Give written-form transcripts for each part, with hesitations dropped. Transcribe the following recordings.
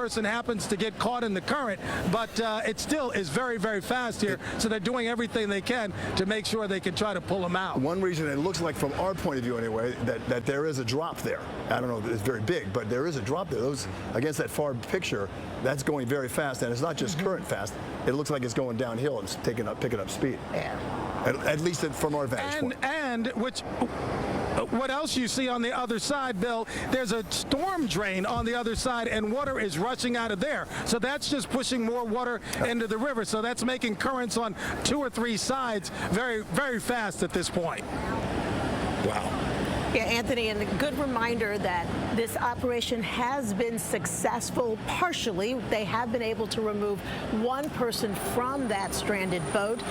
person happens to get caught in the current, but it still is very, very fast here. So they're doing everything they can to make sure they can try to pull him out. One reason it looks like, from our point of view anyway, that there is a drop there. I don't know if it's very big, but there is a drop there. Those, against that far picture, that's going very fast, and it's not just current fast. It looks like it's going downhill and picking up speed. Yeah. At least from our vantage point. And what else you see on the other side, Bill, there's a storm drain on the other side, and water is rushing out of there. So that's just pushing more water into the river. So that's making currents on 2 or 3 sides very, very fast at this point. Wow. Yeah, Anthony, and a good reminder that this operation has been successful partially. They have been able to remove one person from that stranded boat.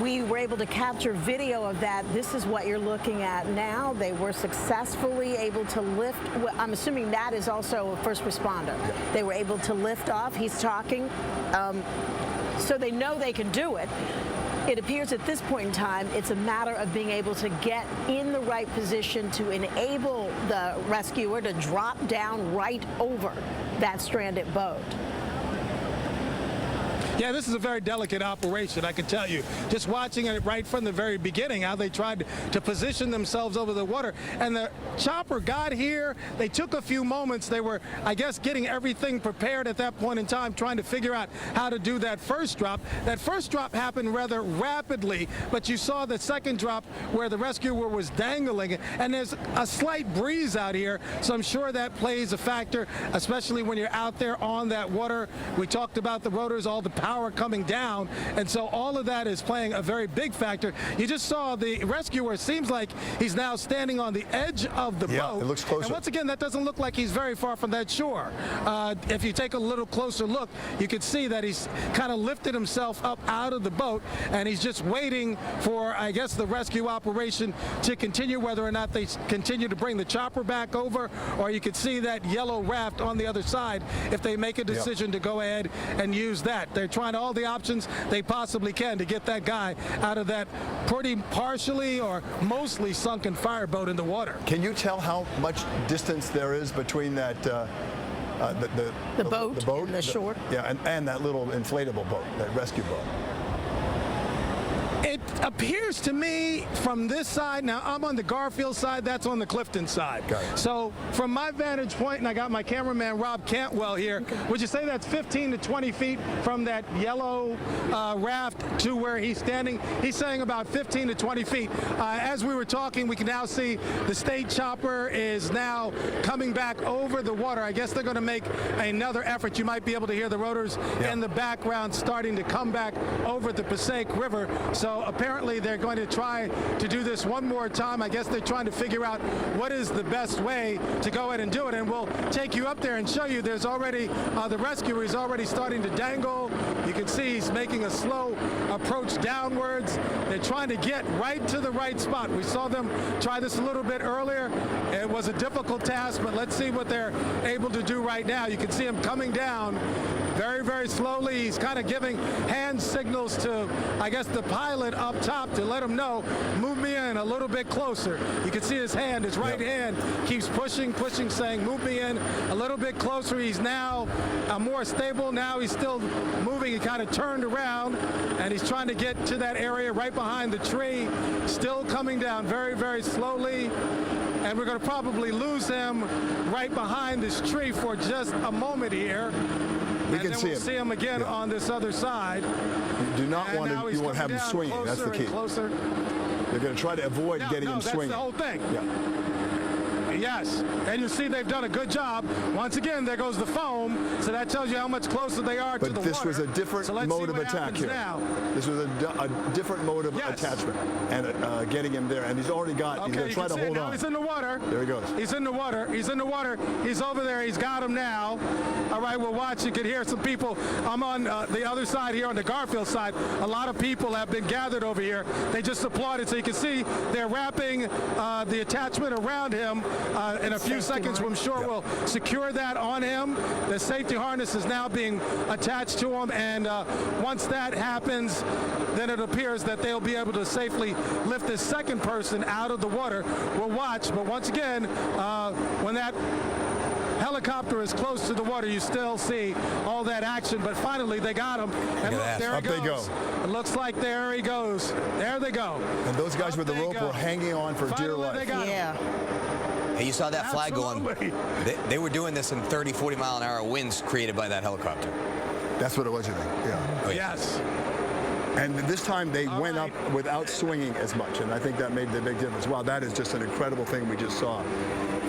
We were able to capture video of that. This is what you're looking at now. They were successfully able to lift. I'm assuming that is also a first responder. They were able to lift off. He's talking. So they know they can do it. It appears at this point in time, it's a matter of being able to get in the right position to enable the rescuer to drop down right over that stranded boat. Yeah, this is a very delicate operation, I can tell you. Just watching it right from the very beginning, how they tried to position themselves over the water. And the chopper got here. They took a few moments. They were, I guess, getting everything prepared at that point in time, trying to figure out how to do that first drop. That first drop happened rather rapidly, but you saw the second drop where the rescuer was dangling. And there's a slight breeze out here, so I'm sure that plays a factor, especially when you're out there on that water. We talked about the rotors, all the power coming down, and so all of that is playing a very big factor. You just saw the rescuer, seems like he's now standing on the edge of the boat. Yeah, it looks closer. And once again, that doesn't look like he's very far from that shore. If you take a little closer look, you can see that he's kind of lifted himself up out of the boat, and he's just waiting for, I guess, the rescue operation to continue, whether or not they continue to bring the chopper back over, or you could see that yellow raft on the other side if they make a decision to go ahead and use that. They're trying all the options they possibly can to get that guy out of that pretty partially or mostly sunken fireboat in the water. Can you tell how much distance there is between that the boat and the shore? Yeah, and that little inflatable boat, that rescue boat? It appears to me from this side, now I'm on the Garfield side, that's on the Clifton side. So from my vantage point, and I got my cameraman Rob Cantwell here, would you say that's 15 to 20 feet from that yellow raft to where he's standing? He's saying about 15 to 20 feet. As we were talking, we can now see the state chopper is now coming back over the water. I guess they're going to make another effort. You might be able to hear the rotors in the background starting to come back over the Passaic River. So apparently they're going to try to do this one more time. I guess they're trying to figure out what is the best way to go ahead and do it. And we'll take you up there and show you there's already, the rescuer is already starting to dangle. You can see he's making a slow approach downwards. They're trying to get right to the right spot. We saw them try this a little bit earlier. It was a difficult task, but let's see what they're able to do right now. You can see him coming down very, very slowly. He's kind of giving hand signals to, I guess, the pilot up top to let him know, move me in a little bit closer. You can see his hand, his right hand keeps pushing, saying, move me in a little bit closer. He's now more stable. Now he's still moving. He kind of turned around, and he's trying to get to that area right behind the tree. Still coming down very, very slowly. And we're going to probably lose him right behind this tree for just a moment here. We can see him. See him again on this other side. You do not want to. You want to have him swinging. That's the key. Closer. They're going to try to avoid getting him swinging. That's the whole thing. Yeah. Yes, and you see they've done a good job. Once again, there goes the foam, so that tells you how much closer they are to the water. But this was a different mode of attack here. This was a different mode of attachment and getting him there. And he's already got, he's going to try to hold on. He's in the water. There he goes. He's in the water. He's in the water. He's over there. He's got him now. All right, we'll watch. You can hear some people. I'm on the other side here, on the Garfield side. A lot of people have been gathered over here. They just applauded. So you can see they're wrapping the attachment around him. In a few seconds, I'm sure we'll secure that on him. The safety harness is now being attached to him, and once that happens, then it appears that they'll be able to safely lift this second person out of the water. We'll watch, but once again, when that helicopter helicopter is close to the water, you still see all that action, but finally they got him. And look, there he goes. Up they go. It looks like there he goes. There they go. And those guys with the rope were hanging on for dear Finally, life. they got him. Hey, you saw that flag going. They were doing this in 30, 40-mile-an-hour winds created by that helicopter. That's what it was, you think? Yeah. Oh, yeah. Yes. And this time they went up without swinging as much, and I think that made the big difference. Wow, that is just an incredible thing we just saw,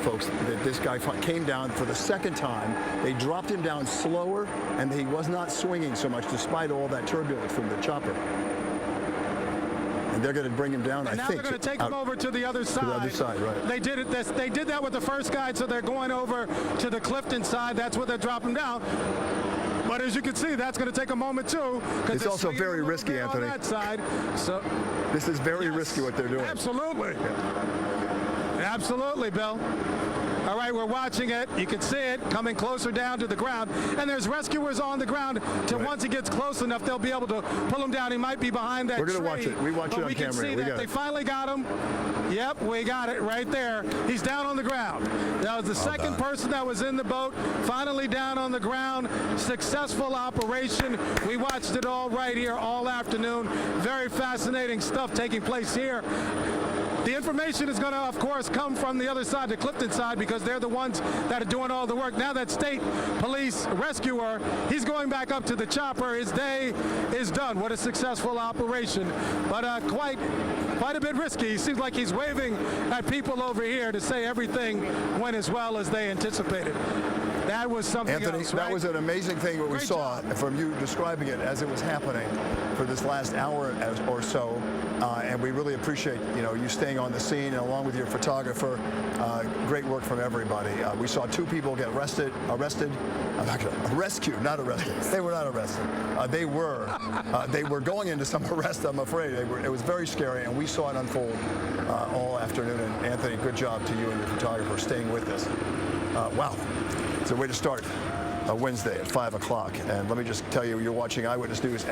folks, that this guy came down for the second time. They dropped him down slower, and he was not swinging so much despite all that turbulence from the chopper. And they're going to bring him down, And now think. they're going to take him over to the other side. To the other side, right. They did it. They did that with the first guy, so they're going over to the Clifton side. That's where they're dropping down. But as you can see, that's going to take a moment too. It's also very risky, Anthony. On that side. So this is very risky what they're doing. Absolutely. Absolutely, Bill. All right, we're watching it. You can see it coming closer down to the ground. And there's rescuers on the ground once he gets close enough, they'll be able to pull him down. He might be behind that tree. We're going to watch it. We watch it on camera. We can see that they finally got him. Yep, we got it right there. He's down on the ground. That was the second person that was in the boat, finally down on the ground. Successful operation. We watched it all right here all afternoon. Very fascinating stuff taking place here. The information is going to, of course, come from the other side, the Clifton side, because they're the ones that are doing all the work. Now that state police rescuer, he's going back up to the chopper. His day is done. What a successful operation, but quite a bit risky. He seems like he's waving at people over here to say everything went as well as they anticipated. That was something Anthony, else, that right? was an amazing thing what we Great saw job. from you describing it as it was happening for this last hour or so. And we really appreciate, you staying on the scene and along with your photographer. Great work from everybody. We saw 2 people get rescued, not arrested. They were not arrested. They were going into some arrest, I'm afraid. It was very scary, and we saw it unfold all afternoon. And Anthony, good job to you and your photographer staying with us. Wow. It's a way to start a Wednesday at 5 o'clock. And let me just tell you, you're watching Eyewitness News.